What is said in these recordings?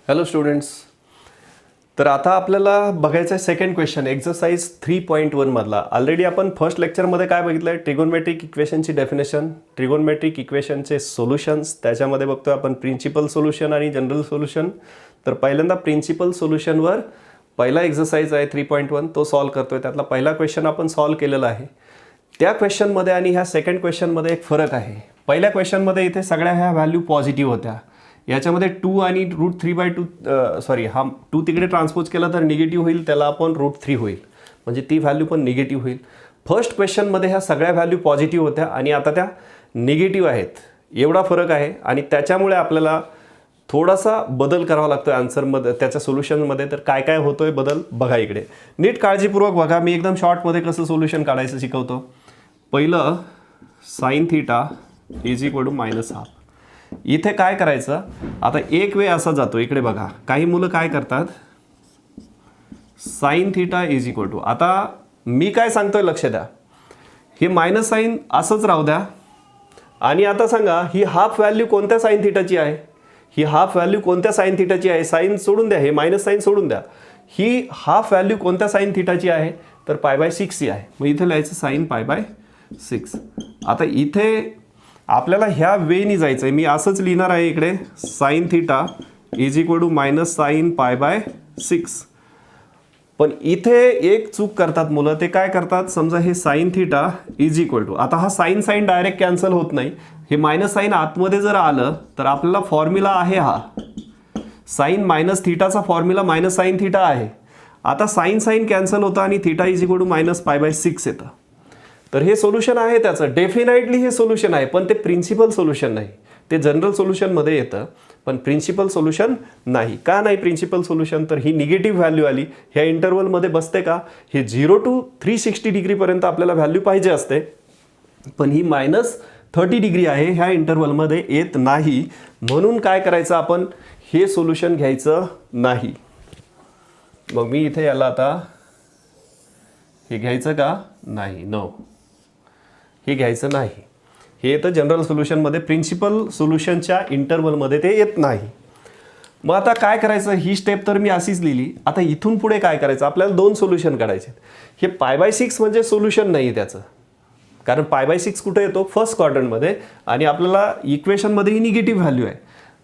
Hello students. तर आता आपल्याला बघायचं आहे सेकंड क्वेश्चन एक्सरसाइज 3.1 मधला. ऑलरेडी आपण फर्स्ट लेक्चरमध्ये काय बघितलं आहे, ट्रिगोनमेट्रिक इक्वेशनची डेफिनेशन, ट्रिगोनमेट्रिक इक्वेशनचे सोल्युशन्स, त्याच्यामध्ये बघतोय आपण प्रिन्सिपल सोल्युशन आणि जनरल सोल्युशन. तर पहिल्यांदा प्रिन्सिपल सोल्युशनवर पहिला एक्सरसाइज आहे 3.1 तो सॉल्व करतोय. त्यातला पहिला क्वेश्चन आपण सॉल्व केलेला आहे. त्या क्वेश्चनमध्ये आणि ह्या सेकंड क्वेश्चनमध्ये एक फरक आहे. पहिल्या क्वेश्चनमध्ये इथे सगळ्या ह्या व्हॅल्यू पॉझिटिव्ह होत्या. याच्यामध्ये 2 आणि √3/2 सॉरी हा 2 तिकडे ट्रान्सपोज केला तर निगेटिव्ह होईल, त्याला आपण √3 होईल, म्हणजे ती व्हॅल्यू पण निगेटिव्ह होईल. फर्स्ट क्वेश्चनमध्ये ह्या सगळ्या व्हॅल्यू पॉझिटिव्ह होत्या आणि आता त्या निगेटिव्ह आहेत. एवढा फरक आहे आणि त्याच्यामुळे आपल्याला थोडासा बदल करावा लागतो आन्सरमध्ये, त्याच्या सोल्युशनमध्ये. तर काय काय होतोय बदल बघा, इकडे नीट काळजीपूर्वक बघा. मी एकदम शॉर्टमध्ये कसं सोल्युशन काढायचं शिकवतो. पहिलं sin θ = ½ इथे काय करायचं, आता एक वे असा जातो, इकडे बघा काही मुलं काय करतात, sin θ आता मी काय सांगतोय लक्ष द्या, हे मायनस साईन असंच राहू द्या. आणि आता सांगा ही हाफ व्हॅल्यू कोणत्या साइन थीटाची आहे, ही हाफ व्हॅल्यू कोणत्या साइन थीटाची आहे, साइन सोडून द्या, हे मायनस साइन सोडून द्या. ही हाफ व्हॅल्यू कोणत्या साइन थीटाची आहे, तर π/6 ही आहे. मग इथे लिहायचं sin π/6. आता इथे आपल्याला ह्या वेनी जायचं आहे, मी असंच लिहिणार आहे इकडे sin θ = -sin π/6. पण इथे एक चूक करतात मुलं, ते काय करतात, समजा हे sin θ आता हा साइन डायरेक्ट कॅन्सल होत नाही, हे मायनस साइन आतमध्ये जर आलं तर आपल्याला फॉर्म्युला आहे हा साइन -θ फॉर्म्युला -sin θ आहे. आता साइन कॅन्सल होतं आणि θ = -π/6 येतं. तर हे सोल्युशन आहे त्याचं, डेफिनेटली हे सोल्युशन आहे, पण ते प्रिन्सिपल सोल्युशन नाही. ते जनरल सोल्युशनमध्ये येतं पण प्रिन्सिपल सोल्युशन नाही. का नाही प्रिन्सिपल सोल्युशन, तर ही निगेटिव्ह व्हॅल्यू आली, ह्या इंटरवलमध्ये बसते का, हे 0 to 360 डिग्रीपर्यंत आपल्याला व्हॅल्यू पाहिजे असते, पण ही -30 डिग्री आहे, ह्या इंटरवलमध्ये येत नाही. म्हणून काय करायचं, आपण हे सोल्युशन घ्यायचं नाही. मग मी इथे याला आता हे घ्यायचं का नाही, नो, हे घ्यायचं नाही. हे येतं जनरल सोल्युशनमध्ये, प्रिन्सिपल सोल्युशनच्या इंटरवलमध्ये ते येत नाही. मग आता काय करायचं, ही स्टेप तर मी अशीच लिहिली. आता इथून पुढे काय करायचं, आपल्याला 2 सोल्युशन काढायचे. हे π/6 म्हणजे सोल्युशन नाही त्याचं, कारण π/6 कुठे येतो, फर्स्ट क्वाड्रंटमध्ये, आणि आपल्याला इक्वेशनमध्ये ही निगेटिव्ह व्हॅल्यू आहे,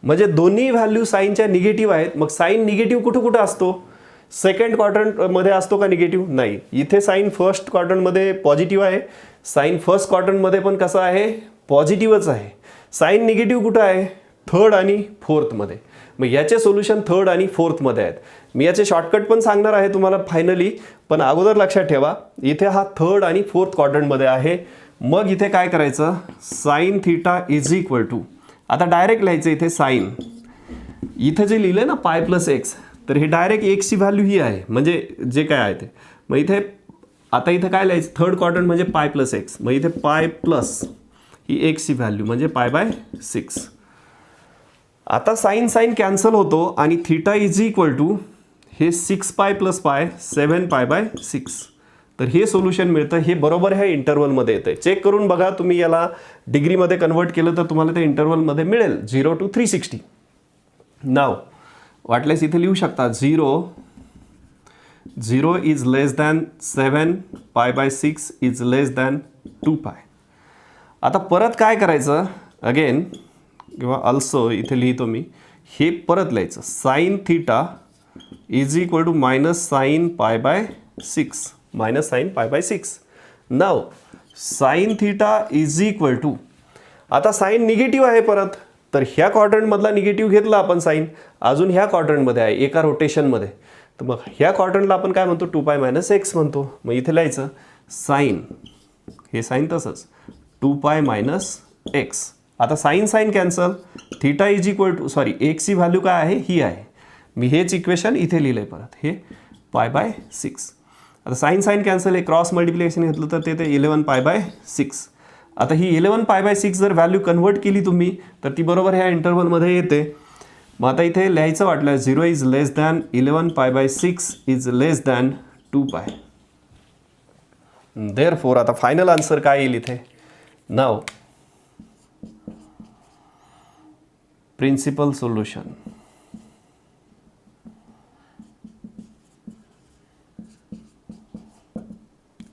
म्हणजे दोन्ही व्हॅल्यू साईनच्या निगेटिव्ह आहेत. मग साईन निगेटिव्ह कुठं कुठं असतो, सेकंड क्वाड्रंटमध्ये असतो का निगेटिव्ह, नाही. इथे साईन फर्स्ट क्वाड्रंटमध्ये पॉझिटिव्ह आहे, साईन फर्स्ट क्वाड्रंटमध्ये पण कसं आहे, पॉझिटिव्हच आहे. साईन निगेटिव्ह कुठं आहे, थर्ड आणि फोर्थमध्ये. मग याचे सोल्युशन थर्ड आणि फोर्थमध्ये आहेत. मी याचे शॉर्टकट पण सांगणार आहे तुम्हाला फायनली, पण अगोदर लक्षात ठेवा इथे हा थर्ड आणि फोर्थ क्वाड्रंटमध्ये आहे. मग इथे काय करायचं, sin θ आता डायरेक्ट लिहायचं इथे साईन, इथे जे लिहिलं ना π+x, तर हे डायरेक्ट एक्सची व्हॅल्यू ही आहे, म्हणजे जे काय आहे ते. मग इथे आता इथे काय लिहायचं, थर्ड क्वाड्रंट म्हणजे π+x, मग इथे π+ ही एक्सची व्हॅल्यू म्हणजे π/6. आता साइन कॅन्सल होतो आणि θ हे 6π + π 7π/6. तर हे सोल्युशन मिळतं, हे बरोबर ह्या इंटरवलमध्ये येतं. चेक करून बघा तुम्ही, याला डिग्रीमध्ये कन्वर्ट केलं तर तुम्हाला ते इंटरवलमध्ये मिळेल 0 to 360. नाव वाटल्यास इथे लिहू शकता 0 is less than 7π/6 is less than 2π. आता परत काय करायचं, अगेन किंवा ऑल्सो इथे लिहितो मी, हे परत लिहायचं sin θ = -sin π/6 नाव sin θ आता साईन निगेटिव्ह आहे परत, तर ह्या क्वाड्रंटमधला निगेटिव्ह घेतला आपण साईन, अजून ह्या क्वाड्रंटमध्ये आहे एका रोटेशनमध्ये, तर मग ह्या क्वाड्रंटला आपण काय म्हणतो, 2π - x म्हणतो. मग इथे लिहायचं साईन, हे साईन तसंच 2π - x. आता साईन कॅन्सल, θ सॉरी एक्सची व्हॅल्यू काय आहे, ही आहे. मी हेच इक्वेशन इथे लिहिलंय परत, हे π/6. आता साईन कॅन्सल, हे क्रॉस मल्टिप्लिकेशन घेतलं तर ते 11π/6. आता ही 11π/6 जर व्हॅल्यू कन्वर्ट केली तुम्ही, तर ती बरोबर ह्या इंटरवलमध्ये येते. मग आता इथे लिहायचं वाटलं 0 is less than 11π/6 is less than 2π. Therefore आता फायनल आन्सर काय येईल इथे, नाव principal solution.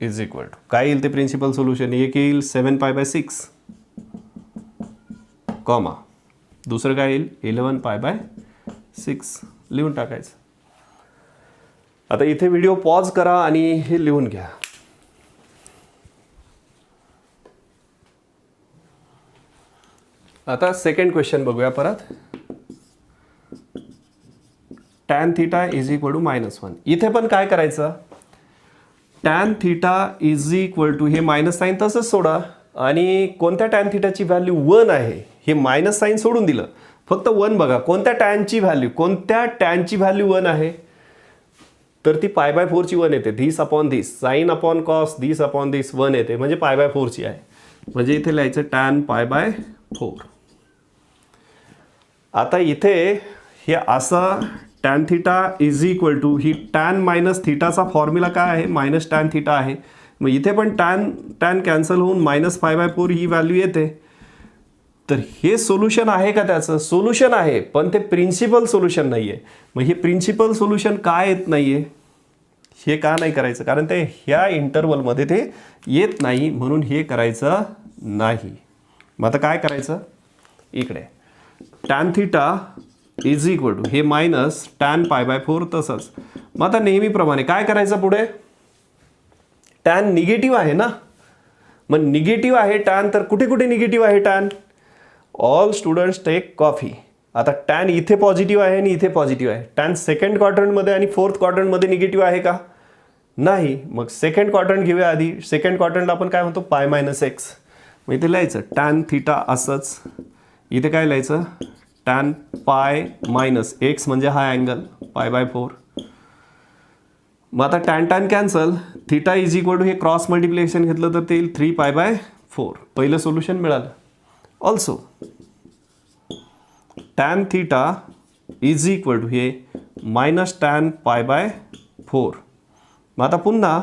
Is equal to काय येईल ते प्रिन्सिपल सोल्युशन. एक येईल 7π/6 कॉमा दुसरं काय येईल 11π/6 लिहून टाकायचं. आता इथे व्हिडिओ पॉज करा आणि हे लिहून घ्या. आता सेकंड क्वेश्चन बघूया परत. tan theta is equal to -1. इथे पण काय करायचं, tan theta is equal to हे मायनस साईन तसंच सोडा आणि कोणत्या tan थीटाची व्हॅल्यू 1 आहे हे मायनस साईन सोडून दिलं, फक्त 1 बघा. कोणत्या टॅनची व्हॅल्यू 1 आहे तर ती π/4ची 1 येते. This upon this sine upon cos this upon this 1 येते म्हणजे π/4ची आहे. म्हणजे इथे लिहायचं tan π/4. आता इथे हे असं tan theta is equal to ही tan मायनस थीटाचा फॉर्म्युला काय आहे मायनस tan थीटा आहे. मग इथे पण tan कॅन्सल होऊन -π/4 ही व्हॅल्यू येते. तर हे सोल्युशन आहे का, त्याचं सोल्युशन आहे पण ते प्रिन्सिपल सोल्युशन नाही आहे. मग हे प्रिन्सिपल सोल्युशन काय येत नाही आहे, हे का नाही करायचं, कारण ते ह्या इंटरवलमध्ये ते येत नाही म्हणून हे करायचं नाही. मग आता काय करायचं, इकडे tan theta is equal to हे मायनस tan π/4 तसंच. मग आता नेहमीप्रमाणे काय करायचं पुढे, tan निगेटिव्ह आहे ना, मग निगेटिव्ह आहे tan, तर कुठे कुठे निगेटिव्ह आहे tan, all students take coffee. आता tan इथे पॉझिटिव्ह आहे आणि इथे पॉझिटिव्ह आहे. tan सेकंड क्वाड्रंटमध्ये आणि फोर्थ क्वाड्रंटमध्ये निगेटिव्ह आहे का, नाही. मग सेकंड क्वाड्रंट घेऊया आधी. सेकंड क्वाड्रंटला आपण काय म्हणतो π-x. मग इथे लिहायचं tan थीटा असंच. इथे काय लिहायचं tan π-x म्हणजे हा अँगल π/4. मग आता tan cancel, theta is equal to हे क्रॉस मल्टिप्लिकेशन घेतलं तर ते येईल 3π/4. पहिलं सोल्युशन मिळालं. Also tan theta is equal to हे मायनस tan π/4. मग आता पुन्हा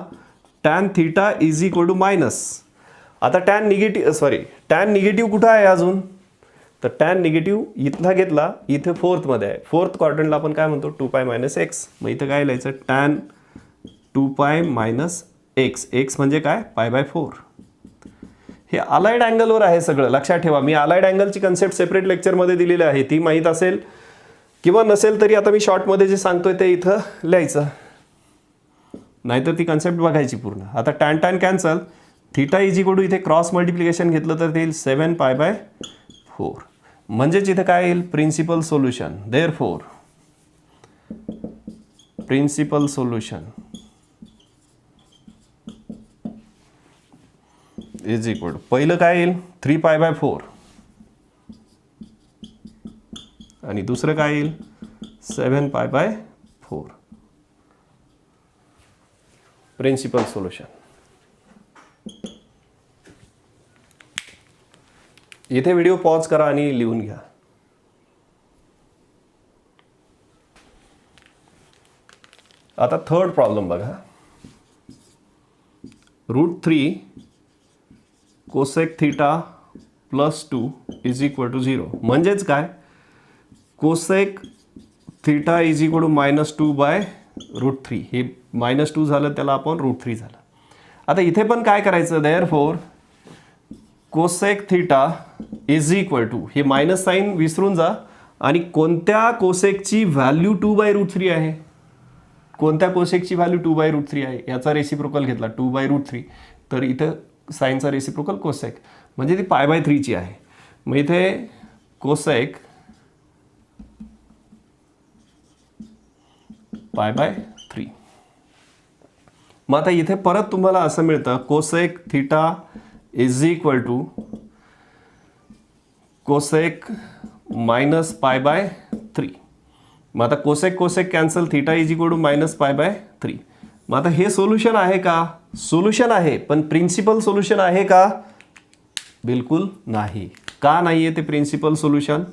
tan theta is equal to minus. आता tan निगेटिव्ह कुठं आहे अजून, तर tan निगेटिव्ह इथला घेतला, इथे फोर्थमध्ये आहे. फोर्थ क्वाड्रंटला आपण काय म्हणतो 2π-x. मग इथं काय लिहायचं tan 2π-x. x म्हणजे काय π/4. हे अलाइड अँगलवर आहे सगळं, लक्षात ठेवा. मी अलाइड अँगलची कन्सेप्ट सेपरेट लेक्चरमध्ये दिलेली आहे, ती माहीत असेल किंवा नसेल तरी आता मी शॉर्टमध्ये जे सांगतोय ते इथं लिहायचं, नाहीतर ती कन्सेप्ट बघायची पूर्ण. आता tan cancel, theta is equal to इथे क्रॉस मल्टिप्लिकेशन घेतलं तर ते येईल 7π/4. म्हणजेच इथे काय येईल principal solution. Therefore principal solution is equal to पहिलं काय येईल 3π/4 आणि दुसरं काय येईल 7π/4. Principal solution. इथे व्हिडिओ पॉज करा आणि लिहून घ्या. आता थर्ड प्रॉब्लेम बघा. √3 cosec theta +2 is equal to 0. म्हणजेच काय, cosec theta is equal to -2/√3. हे -2 झालं त्याला आपण √3 झालं. आता इथे पण काय करायचं, therefore cosec theta is equal to हे मायनस साईन विसरून जा आणि कोणत्या कोसेकची व्हॅल्यू 2/√3 आहे, कोणत्या कोसेकची व्हॅल्यू 2/√3 आहे याचा रेसिप्रोकल घेतला 2/√3, तर इथं साईनचा रेसिप्रोकल कोसेक म्हणजे ती π/3ची आहे. मग इथे कोसेक π/3. मग आता इथे परत तुम्हाला असं मिळतं cosec theta is equal to cosec -π/3. मग आता cosec cancel, theta is equal to -π/3. मग आता हे सोल्युशन आहे का, सोल्युशन आहे पण प्रिन्सिपल सोल्युशन आहे का, बिलकुल नाही. का नाही आहे ते प्रिन्सिपल सोल्युशन,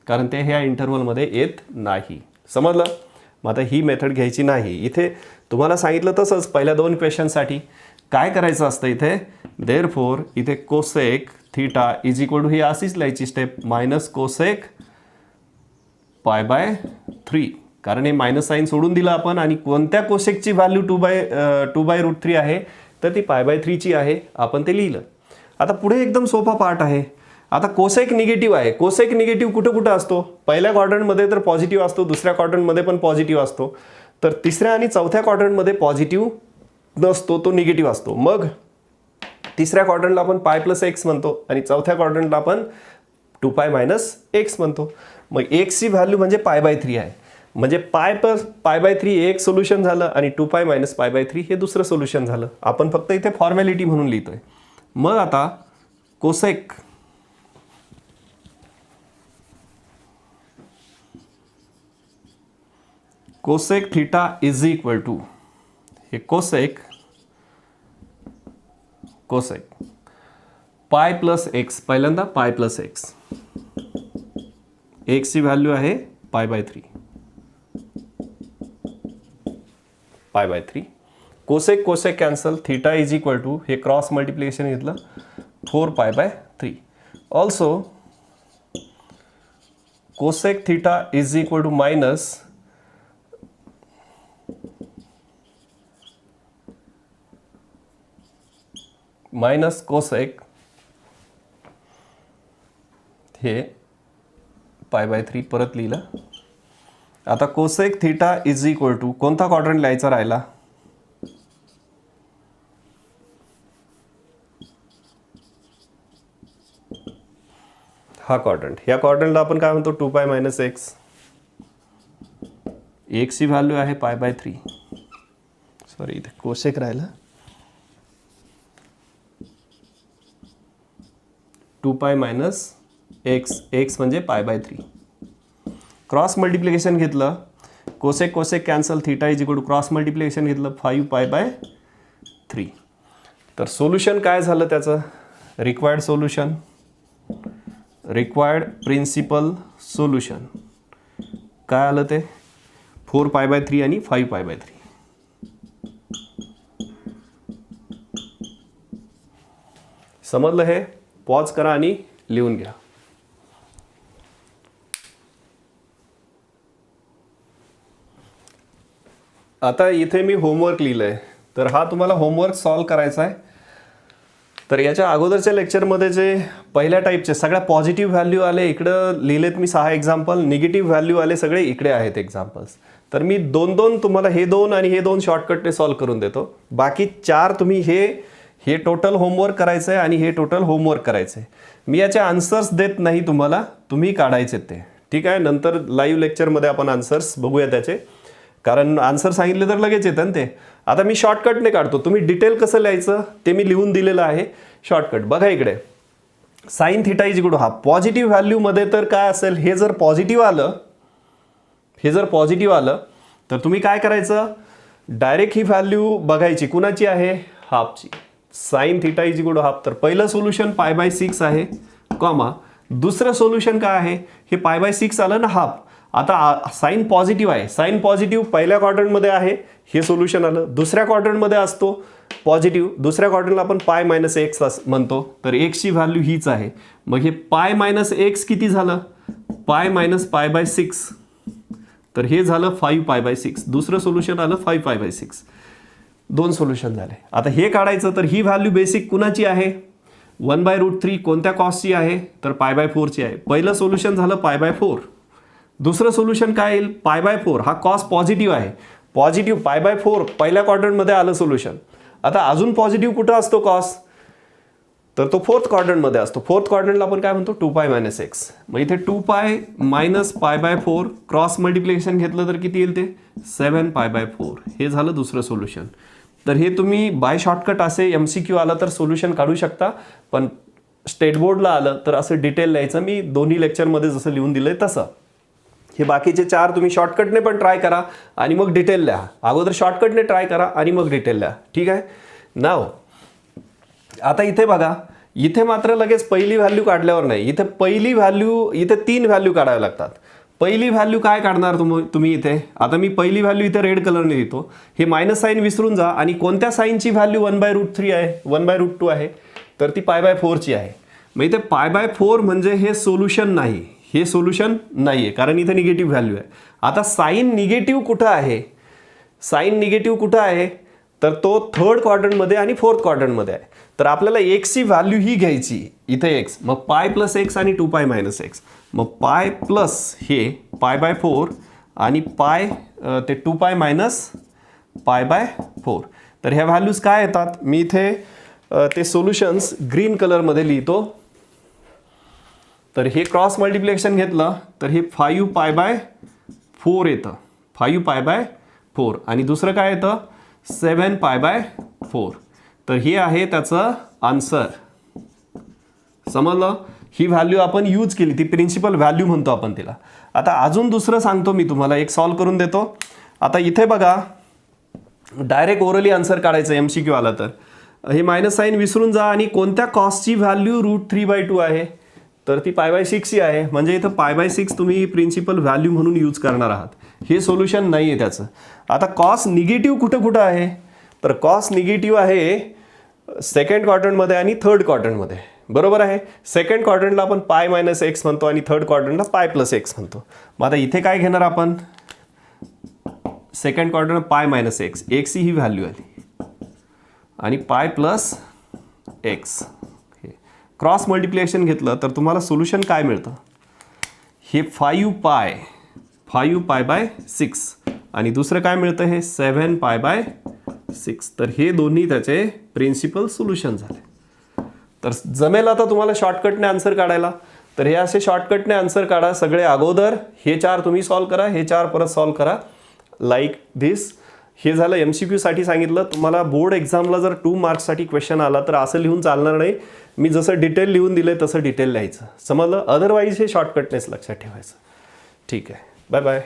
कारण ते ह्या इंटरवलमध्ये येत नाही. समजलं. मग आता ही मेथड घ्यायची नाही. इथे तुम्हाला सांगितलं तसंच पहिल्या 2 क्वेश्चनसाठी काय करायचं असतं, इथे देअरफॉर इथे cosec theta is equal to ही अशीच लिहायची स्टेप मायनस कोसेक π/3 कारण हे मायनस साईन सोडून दिलं आपण आणि कोणत्या कोसेकची व्हॅल्यू 2/√3 आहे तर ती π/3ची आहे, आपण ते लिहिलं. आता पुढे एकदम सोपा पार्ट आहे. आता कोसेक निगेटिव्ह आहे. कोसेक निगेटिव्ह कुठं कुठं असतो? पहिल्या क्वाड्रंटमध्ये तर पॉझिटिव्ह असतो, दुसऱ्या क्वाड्रंटमध्ये पण पॉझिटिव्ह असतो, तर तिसऱ्या आणि चौथ्या क्वाड्रंटमध्ये पॉझिटिव्ह नसतो, तो निगेटिव्ह असतो. मग तिसऱ्या क्वाड्रंटला आपण π+x म्हणतो आणि चौथ्या क्वाड्रंटला आपण 2π - x म्हणतो. मग xची व्हॅल्यू म्हणजे π/3 आहे. म्हणजे π/3 एक सोल्युशन झालं आणि 2π - π/3 हे दुसरं सोल्युशन झालं. आपण फक्त इथे फॉर्मॅलिटी म्हणून लिहितोय. मग आता cosec theta is equal to हे कोसेक π+x, पहिल्यांदा π+x, x ची व्हॅल्यू आहे π/3. Cosec cancel, theta is equal to हे क्रॉस मल्टिप्लिकेशन घेतलं 4π/3. Also cosec theta is equal to minus cosec हे π/3 परत लिहिलं. आता cosec theta is equal to कोणता क्वाड्रंट लिहायचा राहिला? हा क्वाड्रंट. ह्या क्वाड्रंटला आपण काय म्हणतो? 2π - x. x ची व्हॅल्यू आहे π/3. सॉरी, इथे कोसेक राहिला. 2π - x म्हणजे π/3. क्रॉस मल्टिप्लिकेशन घेतलं, cosec cancel, theta is equal to cross multiplication घेतलं 5π/3. तर सोल्युशन काय झालं त्याचं? रिक्वायर्ड प्रिन्सिपल सोल्युशन काय आलं ते? 4π/3 आणि 5π/3. समजलं हे? पॉज करा आणि लिहून घ्या. आता इथे मी होमवर्क लिहिलंय, तर हा तुम्हाला होमवर्क सॉल्व करायचा आहे. तर याच्या अगोदरच्या लेक्चरमध्ये जे पहिल्या टाईपचे सगळ्या पॉझिटिव्ह व्हॅल्यू आले इकडं लिहिलेत मी 6 एक्झाम्पल, निगेटिव्ह व्हॅल्यू आले सगळे इकडे आहेत एक्झाम्पल्स. तर मी 2 तुम्हाला हे 2 आणि हे 2 शॉर्टकटने सॉल्व करून देतो. बाकी 4 तुम्ही हे टोटल होमवर्क करायचं आहे आणि हे टोटल होमवर्क करायचं आहे. मी याचे आन्सर्स देत नाही तुम्हाला, तुम्ही काढायचे ते. ठीक आहे, नंतर लाईव्ह लेक्चरमध्ये आपण आन्सर्स बघूया त्याचे, कारण आन्सर सांगितले तर लगेच येतं ना ते. आता मी शॉर्टकटने काढतो, तुम्ही डिटेल कसं लिहायचं ते मी लिहून दिलेलं आहे शॉर्टकट. बघा इकडे, sine theta is equal to हा पॉझिटिव्ह व्हॅल्यूमध्ये तर काय असेल? हे जर पॉझिटिव्ह आलं तर तुम्ही काय करायचं? डायरेक्ट ही व्हॅल्यू बघायची. कुणाची आहे? हाफची. Sine theta is equal to half. तर पहिलं सोल्युशन π/6 आहे, कॉमा दुसरं सोल्युशन काय आहे? हे π/6 आलं ना हाफ. आता साइन पॉझिटिव्ह आहे, साइन पॉझिटिव्ह पहिल्या क्वाड्रंटमध्ये आहे, हे सोल्युशन आलं. दुसऱ्या क्वाड्रंटमध्ये असतो पॉझिटिव्ह, दुसऱ्या क्वाड्रंटला आपण π - x म्हणतो. तर x ची व्हॅल्यू हीच आहे. मग हे π - x किती झालं? π - π/6. तर हे झालं 5π/6. दुसरं सोल्युशन आलं 5π/6. 2 सोल्युशन झाले. आता हे काढायचं, तर ही व्हॅल्यू बेसिक कुणाची आहे? 1/√3. कोणत्या कॉसची आहे? तर π/4ची आहे. पहिलं सोल्युशन झालं π/4. दुसरं सोल्युशन काय येईल? π/4. हा कॉस पॉझिटिव्ह आहे, पॉझिटिव्ह π/4 पहिल्या क्वाड्रंटमध्ये आलं सोल्युशन. आता अजून पॉझिटिव्ह कुठं असतो कॉस? तर तो 4th क्वाड्रंटमध्ये असतो. 4th क्वाड्रंटला आपण काय म्हणतो? 2π - x. मग इथे 2π - π/4 क्रॉस मल्टिप्लिकेशन घेतलं तर किती येईल ते? 7π/4. हे झालं दुसरं सोल्युशन. तर हे तुम्ही बाय शॉर्टकट असे MCQ आलं तर सोल्युशन काढू शकता, पण स्टेट बोर्डला आलं तर असं डिटेल लिहायचं. मी दोन्ही लेक्चरमध्ये जसं लिहून दिलंय तसं. हे बाकीचे 4 तुम्ही शॉर्टकटने पण ट्राय करा आणि मग डिटेल लिहा. अगोदर शॉर्टकटने ट्राय करा आणि मग डिटेल लिहा. ठीक आहे. नाव आता इथे बघा, इथे मात्र लगेच पहिली व्हॅल्यू काढल्यावर नाही. इथे पहिली व्हॅल्यू, इथे 3 व्हॅल्यू काढाव्या लागतात. पहिली व्हॅल्यू काय काढणार तुम्ही इथे? आता मी पहिली व्हॅल्यू इथे रेड कलरने लिहितो. हे मायनस साईन विसरून जा आणि कोणत्या साईनची व्हॅल्यू 1/√3 आहे, 1/√2 आहे, तर ती π/4ची आहे. मग इथे π/4 म्हणजे हे सोल्युशन नाही, हे सोल्युशन नाही आहे, कारण इथे निगेटिव्ह व्हॅल्यू आहे. आता साईन निगेटिव्ह कुठं आहे? साईन निगेटिव्ह कुठं आहे? तर तो थर्ड क्वाड्रंटमध्ये आणि फोर्थ क्वाड्रंटमध्ये आहे. तर आपल्याला एक्सची व्हॅल्यू ही घ्यायची, इथे एक्स, मग पाय प्लस एक्स आणि 2π मायनस एक्स. मग पाय प्लस हे π/4 आणि पाय ते 2π मायनस π/4. तर ह्या व्हॅल्यूज काय येतात? मी इथे ते सोल्युशन्स ग्रीन कलरमध्ये लिहितो. तर हे क्रॉस मल्टिप्लिकेशन घेतलं तर हे 5π/4 येतं, 5π/4. आणि दुसरं काय येतं? 7π/4. तर हे आहे त्याचं आन्सर. समजलं? ही व्हॅल्यू आपण यूज केली, ती प्रिन्सिपल व्हॅल्यू म्हणतो आपण तिला. आता अजून दुसरं सांगतो मी तुम्हाला, एक सॉल्व करून देतो. आता इथे बघा, डायरेक्ट ओरली आन्सर काढायचं MCQ आला तर हे मायनस साईन विसरून जा आणि कोणत्या कॉसची व्हॅल्यू √3/2 आहे? तर ती π/6 ही आहे. म्हणजे इथं π/6 तुम्ही प्रिन्सिपल व्हॅल्यू म्हणून यूज करणार आहात. हे सोल्युशन नाही आहे त्याचं. आता कॉस निगेटिव्ह कुठं कुठं आहे? तर कॉस निगेटिव्ह आहे सेकंड क्वाड्रंटमध्ये आणि थर्ड क्वाड्रंटमध्ये. बरोबर आहे. सेकंड क्वाड्रंटला आपण π-x म्हणतो आणि थर्ड क्वाड्रंटला π+x म्हणतो. मग आता इथे काय घेणार आपण? सेकंड क्वाड्रंट π-x, x ही व्हॅल्यू आली आणि π+x. क्रॉस मल्टिप्लिकेशन घेतलं तर तुम्हाला सोल्युशन काय मिळतं? हे 5π/6 आणि दुसरं काय मिळतं? हे 7π/6. तर हे दोन्ही त्याचे प्रिन्सिपल सोल्युशन झाले. तर जमेल आता तुम्हाला शॉर्टकटने आन्सर काढायला. तर हे असे शॉर्टकटने आन्सर काढा सगळे. अगोदर हे 4 तुम्ही सॉल्व करा, हे 4 परत सॉल्व करा, लाईक दिस. हे झालं MCQ साठी सांगितलं. तुम्हाला बोर्ड एक्झामला जर 2 मार्क्ससाठी क्वेश्चन आला तर असं लिहून चालणार नाही. मी जसं डिटेल लिहून दिले तसं डिटेल लिहायचं. समजलं? अदरवाईज हे शॉर्टकटनेच लक्षात ठेवायचं. ठीक आहे. Bye bye.